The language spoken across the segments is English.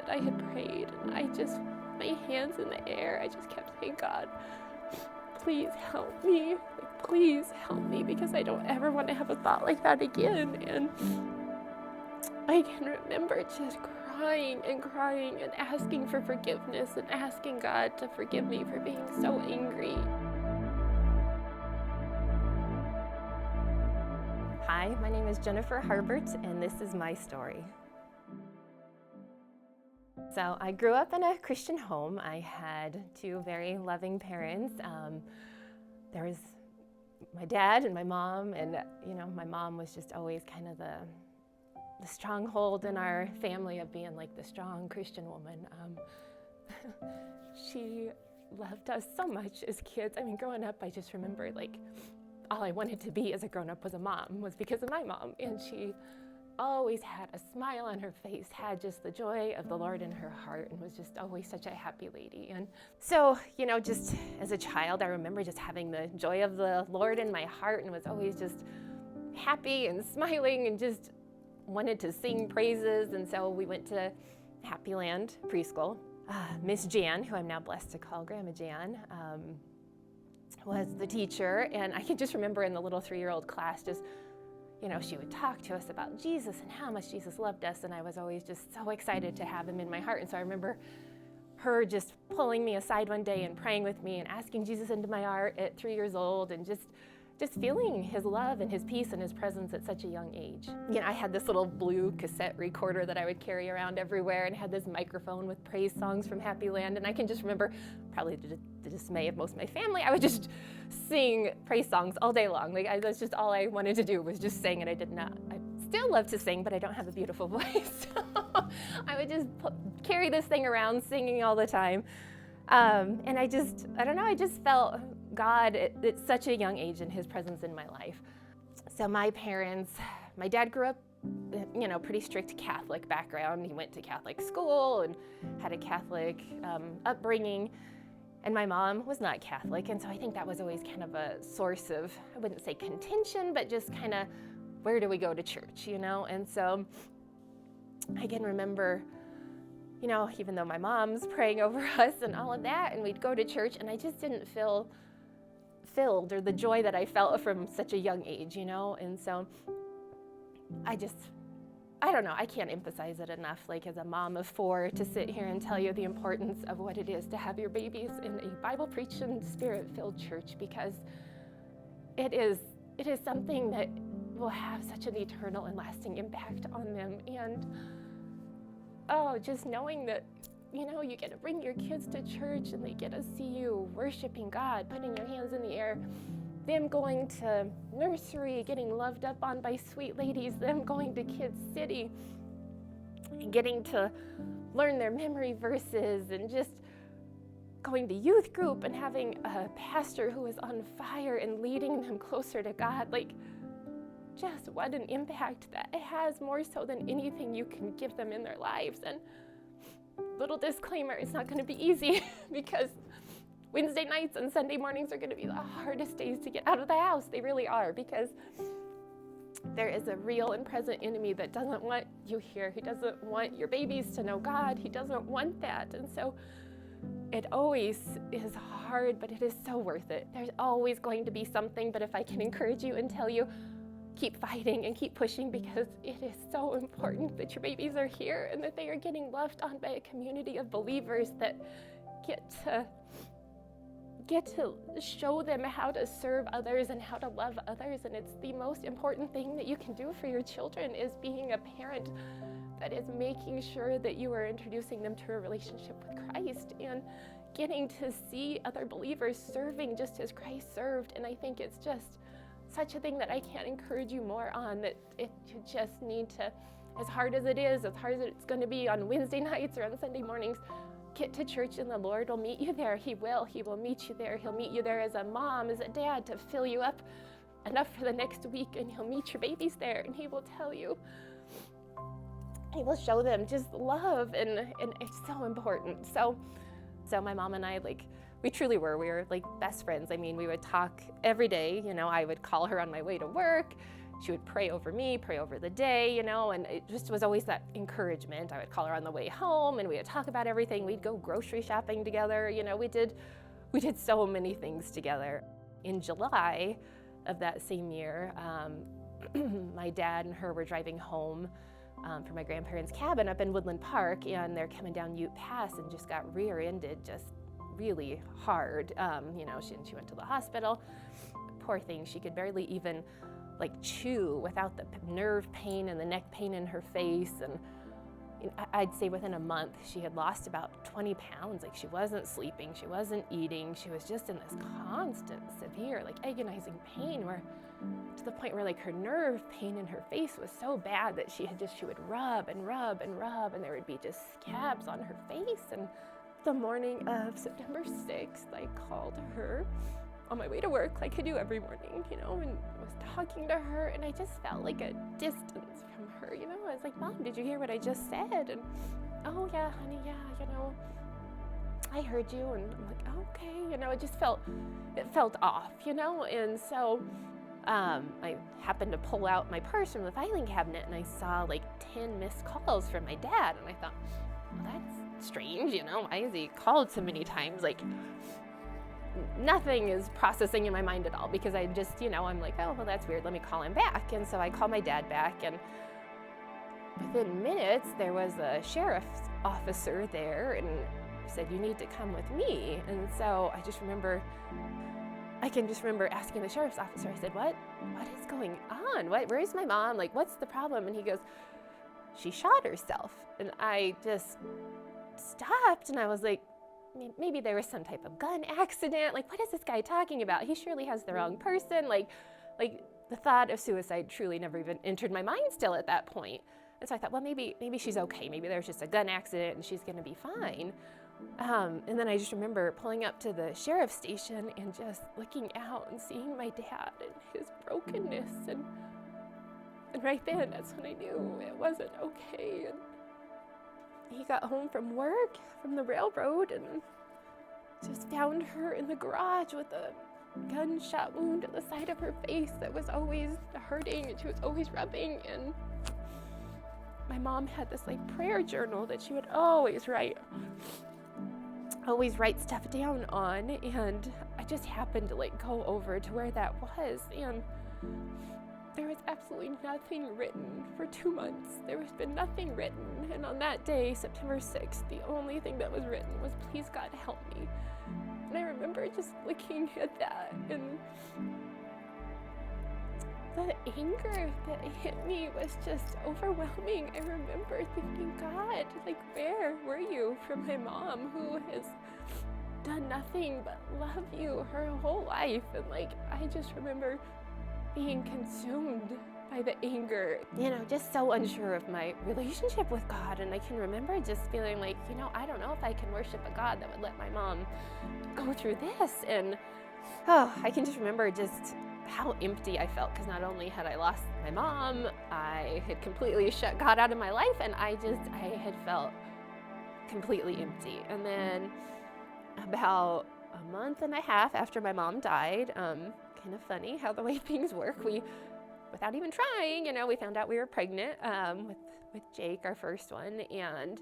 I had prayed, and my hands in the air, I just kept saying, God, please help me. Like, please help me, because I don't ever want to have a thought like that again. And I can remember just crying and asking for forgiveness and asking God to forgive me for being so angry. Hi, my name is Jennifer Harbert, and this is my story. So I grew up in a Christian home. I had two very loving parents. There was my dad and my mom, and my mom was just always kind of the stronghold in our family of being like the strong Christian woman. She loved us so much as kids. I mean, growing up, I just remember all I wanted to be as a grown-up was a mom, was because of my mom. And she always had a smile on her face, had just the joy of the Lord in her heart, and was just always such a happy lady. And so, just as a child, I remember just having the joy of the Lord in my heart, and was always just happy and smiling and just wanted to sing praises. And so we went to Happy Land preschool. Miss Jan, who I'm now blessed to call Grandma Jan, was the teacher. And I can just remember in the little 3-year-old class, just, she would talk to us about Jesus and how much Jesus loved us. And I was always just so excited to have him in my heart. And so I remember her just pulling me aside one day and praying with me and asking Jesus into my heart at 3 years old, and just feeling his love and his peace and his presence at such a young age. I had this little blue cassette recorder that I would carry around everywhere, and had this microphone with praise songs from Happy Land. And I can just remember, probably to the dismay of most of my family, I would just sing praise songs all day long. That's just all I wanted to do, was just sing. And I still love to sing, but I don't have a beautiful voice. So I would just carry this thing around singing all the time. And I just felt God at such a young age and his presence in my life. So my parents, my dad grew up, pretty strict Catholic background. He went to Catholic school and had a Catholic upbringing. And my mom was not Catholic. And so I think that was always kind of a source of, I wouldn't say contention, but just kind of, where do we go to church, And so I can remember, even though my mom's praying over us and all of that, and we'd go to church, and I just didn't feel filled, or the joy that I felt from such a young age, And so I don't know, I can't emphasize it enough, as a mom of 4, to sit here and tell you the importance of what it is to have your babies in a Bible-preaching, Spirit-filled church, because it is something that will have such an eternal and lasting impact on them. And just knowing that, you get to bring your kids to church, and they get to see you worshiping God, putting your hands in the air, them going to nursery, getting loved up on by sweet ladies, them going to Kids City, and getting to learn their memory verses, and just going to youth group and having a pastor who is on fire and leading them closer to God. Just what an impact that it has, more so than anything you can give them in their lives. And little disclaimer, it's not going to be easy, because Wednesday nights and Sunday mornings are going to be the hardest days to get out of the house. They really are, because there is a real and present enemy that doesn't want you here. He doesn't want your babies to know God. He doesn't want that. And so it always is hard, but it is so worth it. There's always going to be something, but if I can encourage you and tell you, keep fighting and keep pushing, because it is so important that your babies are here and that they are getting loved on by a community of believers that get to show them how to serve others and how to love others. And it's the most important thing that you can do for your children, is being a parent that is making sure that you are introducing them to a relationship with Christ and getting to see other believers serving just as Christ served. And I think it's just such a thing that I can't encourage you more on, that you just need to, as hard as it's going to be on Wednesday nights or on Sunday mornings, get to church, and the Lord will meet you there. He will meet you there. He'll meet you there as a mom, as a dad, to fill you up enough for the next week, and he'll meet your babies there, and he will tell you, he will show them just love, and it's so important. So my mom and I, we truly were best friends. I mean, we would talk every day. I would call her on my way to work, she would pray over me, pray over the day, and it just was always that encouragement. I would call her on the way home, and we would talk about everything. We'd go grocery shopping together. We did so many things together. In July of that same year, my dad and her were driving home from my grandparents' cabin up in Woodland Park, and they're coming down Ute Pass and just got rear-ended just really hard. She went to the hospital. Poor thing, she could barely even chew without the nerve pain and the neck pain in her face. And I'd say within a month, she had lost about 20 pounds. She wasn't sleeping, she wasn't eating. She was just in this constant, severe, agonizing pain, where to the point where her nerve pain in her face was so bad that she would rub and rub and rub, and there would be just scabs on her face. And the morning of September 6th, I called her on my way to work, like I do every morning, and was talking to her, and I just felt a distance from her, I was like, Mom, did you hear what I just said? And, oh yeah, honey, yeah, I heard you. And I'm like, okay, it just felt off, and so I happened to pull out my purse from the filing cabinet, and I saw 10 missed calls from my dad, and I thought, well, that's strange, why has he called so many times? Nothing is processing in my mind at all, because I just, I'm like, oh, well, that's weird. Let me call him back. And so I called my dad back, and within minutes, there was a sheriff's officer there and said, you need to come with me. And so I can just remember asking the sheriff's officer, I said, what is going on? Where's my mom? What's the problem? And he goes, she shot herself. And I just stopped, and I was like, maybe there was some type of gun accident. What is this guy talking about? He surely has the wrong person. The thought of suicide truly never even entered my mind still at that point. And so I thought, well, maybe she's okay. Maybe there's just a gun accident and she's going to be fine. And then I just remember pulling up to the sheriff's station and just looking out and seeing my dad and his brokenness. And right then, that's when I knew it wasn't okay. And he got home from work, from the railroad, and just found her in the garage with a gunshot wound to the side of her face that was always hurting, and she was always rubbing. And my mom had this prayer journal that she would always write stuff down on, and I just happened to go over to where that was, and there was absolutely nothing written for 2 months. There has been nothing written. And on that day, September 6th, the only thing that was written was, please God, help me. And I remember just looking at that, and the anger that hit me was just overwhelming. I remember thinking, God, where were you from my mom, who has done nothing but love you her whole life? And I just remember being consumed by the anger, just so unsure of my relationship with God. And I can remember just feeling I don't know if I can worship a God that would let my mom go through this. And I can just remember just how empty I felt, because not only had I lost my mom, I had completely shut God out of my life, and I had felt completely empty. And then about a month and a half after my mom died, kind of funny how the way things work, we, without even trying, we found out we were pregnant with Jake, our first one. And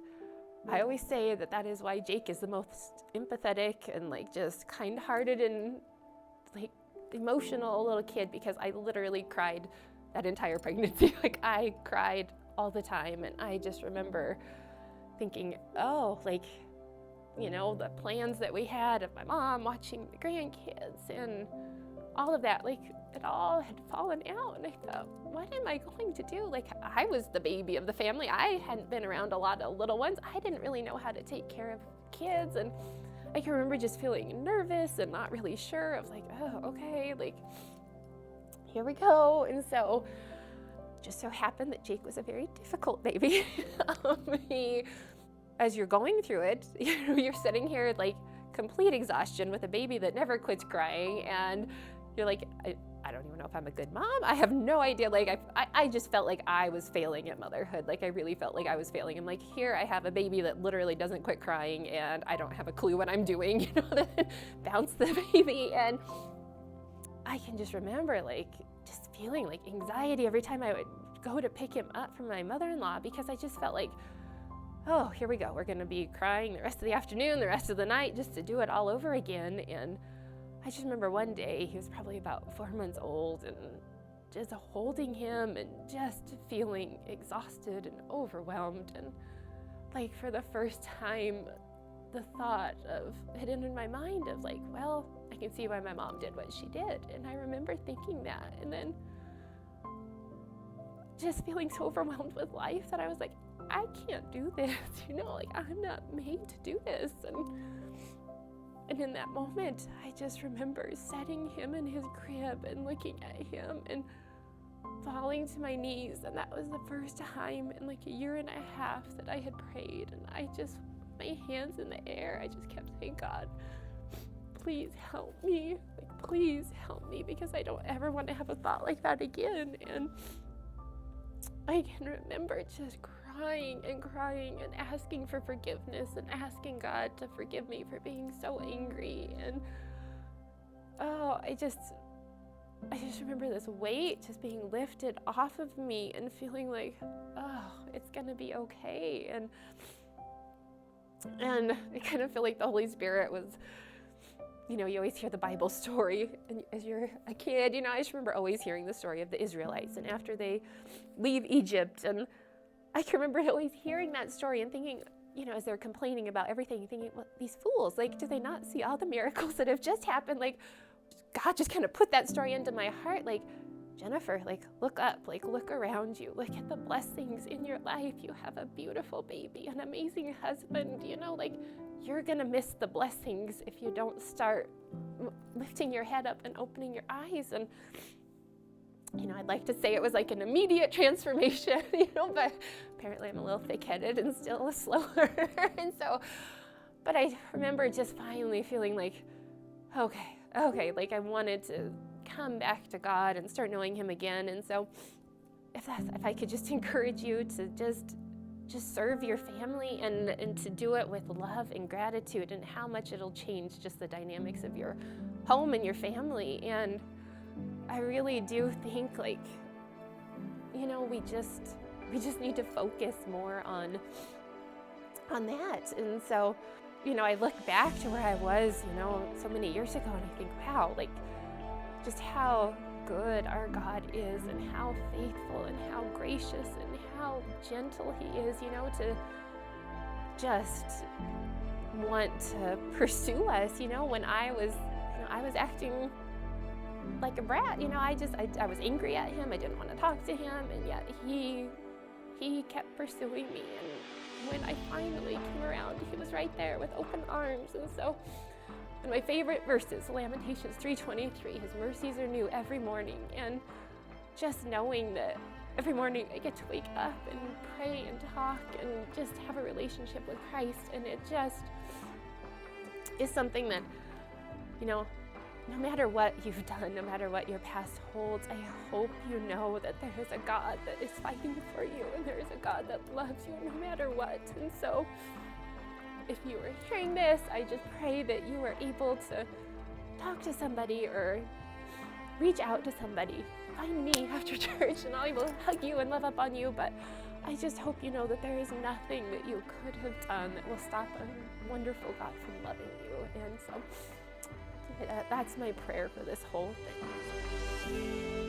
I always say that is why Jake is the most empathetic and just kind-hearted and emotional little kid, because I literally cried that entire pregnancy. I cried all the time. And I just remember thinking, the plans that we had of my mom watching the grandkids and all of that, it all had fallen out. And I thought, what am I going to do? I was the baby of the family. I hadn't been around a lot of little ones. I didn't really know how to take care of kids. And I can remember just feeling nervous and not really sure. I was oh, okay, here we go. And so just so happened that Jake was a very difficult baby. As you're going through it, you're sitting here complete exhaustion with a baby that never quits crying, and you're I don't even know if I'm a good mom. I have no idea. I just felt I was failing at motherhood. I really felt I was failing. I'm here I have a baby that literally doesn't quit crying, and I don't have a clue what I'm doing, to bounce the baby. And I can just remember just feeling like anxiety every time I would go to pick him up from my mother-in-law, because I just felt like, oh, here we go. We're going to be crying the rest of the afternoon, the rest of the night, just to do it all over again. And I just remember one day, he was probably about 4 months old, and just holding him and just feeling exhausted and overwhelmed. And like for the first time, the thought of it entered my mind of like, well, I can see why my mom did what she did. And I remember thinking that, and then just feeling so overwhelmed with life that I was like, I can't do this, like I'm not made to do this. And in that moment, I just remember setting him in his crib and looking at him and falling to my knees. And that was the first time in like a year and a half that I had prayed. And I just, my hands in the air, I just kept saying, God, please help me. Like, please help me, because I don't ever want to have a thought like that again. And I can remember just crying and asking for forgiveness and asking God to forgive me for being so angry. And I just remember this weight just being lifted off of me and feeling like, oh, it's gonna be okay. And I kind of feel like the Holy Spirit was, you always hear the Bible story, and as you're a kid, I just remember always hearing the story of the Israelites, and after they leave Egypt, and I can remember always hearing that story and thinking, as they're complaining about everything, thinking, well, these fools, like, do they not see all the miracles that have just happened? Like, God just kind of put that story into my heart, like, Jennifer, like, look up, like, look around you, look at the blessings in your life. You have a beautiful baby, an amazing husband, like, you're gonna miss the blessings if you don't start lifting your head up and opening your eyes. And I'd like to say it was like an immediate transformation, but apparently I'm a little thick-headed and still slower. And so, but I remember just finally feeling like, okay, like I wanted to come back to God and start knowing him again. And so if I could just encourage you to just serve your family and to do it with love and gratitude, and how much it'll change just the dynamics of your home and your family. And I really do think, like, we just need to focus more on that. And so, I look back to where I was, so many years ago, and I think, wow, like, just how good our God is, and how faithful and how gracious and how gentle he is, to just want to pursue us. When I was acting like a brat, I was angry at him. I didn't want to talk to him, and yet he kept pursuing me. And when I finally came around, he was right there with open arms. And so, and my favorite verses, Lamentations 3:23, his mercies are new every morning. And just knowing that every morning I get to wake up and pray and talk and just have a relationship with Christ. And it just is something that, no matter what you've done, no matter what your past holds, I hope you know that there is a God that is fighting for you, and there is a God that loves you no matter what. And so if you are hearing this, I just pray that you are able to talk to somebody or reach out to somebody. Find me after church and I will hug you and love up on you. But I just hope you know that there is nothing that you could have done that will stop a wonderful God from loving you. And so that's my prayer for this whole thing.